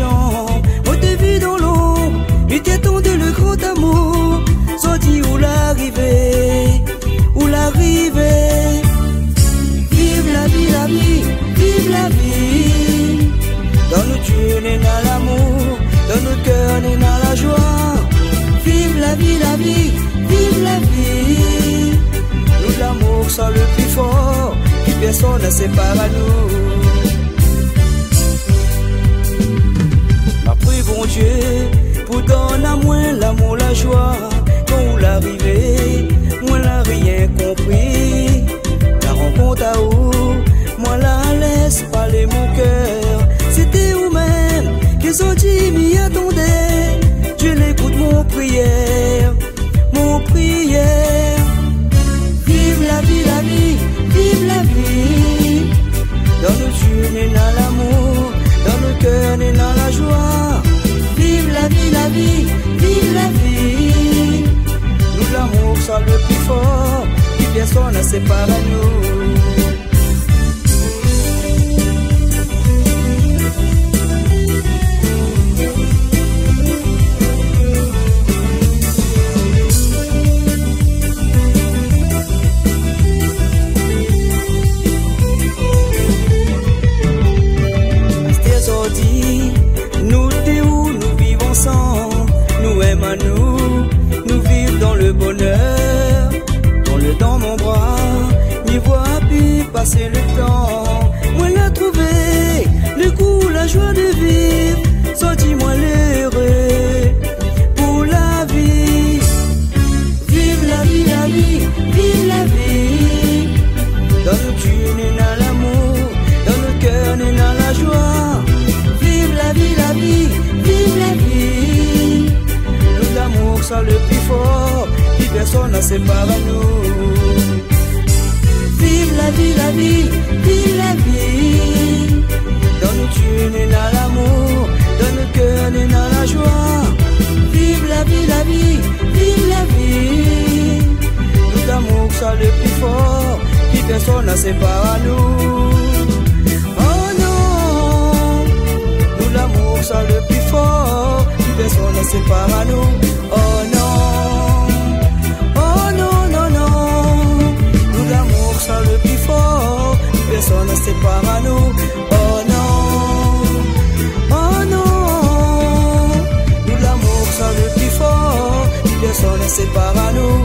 l'argent. On te vit dans l'ombre, il t'attendait le grand amour. Sans dire où l'arrivée, où l'arrivée. Vive la vie, la vie, vive la vie. Dans nos yeux n'est dans l'amour, dans nos cœurs n'est dans la joie. Vive la vie, la vie, vive la vie. Nous l'amour sont le plus fort, puis personne ne sépare à nous. Ma prie bon Dieu, pour donner à moi l'amour, la joie. Quand vous l'arrivez, moi n'a rien compris. La rencontre à où, moi la laisse parler mon cœur. C'était vous-même qu'ils ont dit m'y attendait. Je l'écoute mon prière, mon prière. Vive la vie, la vie, vive la vie. Dans nos yeux n'est dans l'amour, dans nos cœurs n'est dans la joie. Vive la vie, la vie, vive la vie. Nous l'amour soit le plus fort, puis personne ne sépare à nous. Nous vivons dans le bonheur, dans le dans mon bras, m'y vois plus passer le temps. Moi l'a trouvé, le goût, la joie de vivre, senti-moi l'heureux pour la vie. Vive la vie, la vie, vive la vie. Dans nos yeux n'est dans l'amour, dans nos cœurs n'est dans la joie. Vive la vie, la vie, vive la vie. L'amour soit le plus fort, puis personne ne sépare à nous. Vive la vie, la vie, vive la vie. Dans nos yeux n'est dans l'amour, dans nos cœurs n'est dans la joie. Vive la vie, la vie, vive la vie. Nous l'amour soit le plus fort, puis personne ne sépare à nous. Oh non, nous l'amour soit le plus fort, personne ne sépare à nous. Oh non, oh non, non, non. Nous l'amour soit le plus fort, personne ne sépare à nous. Oh non, oh non. Nous l'amour soit le plus fort, personne ne sépare à nous.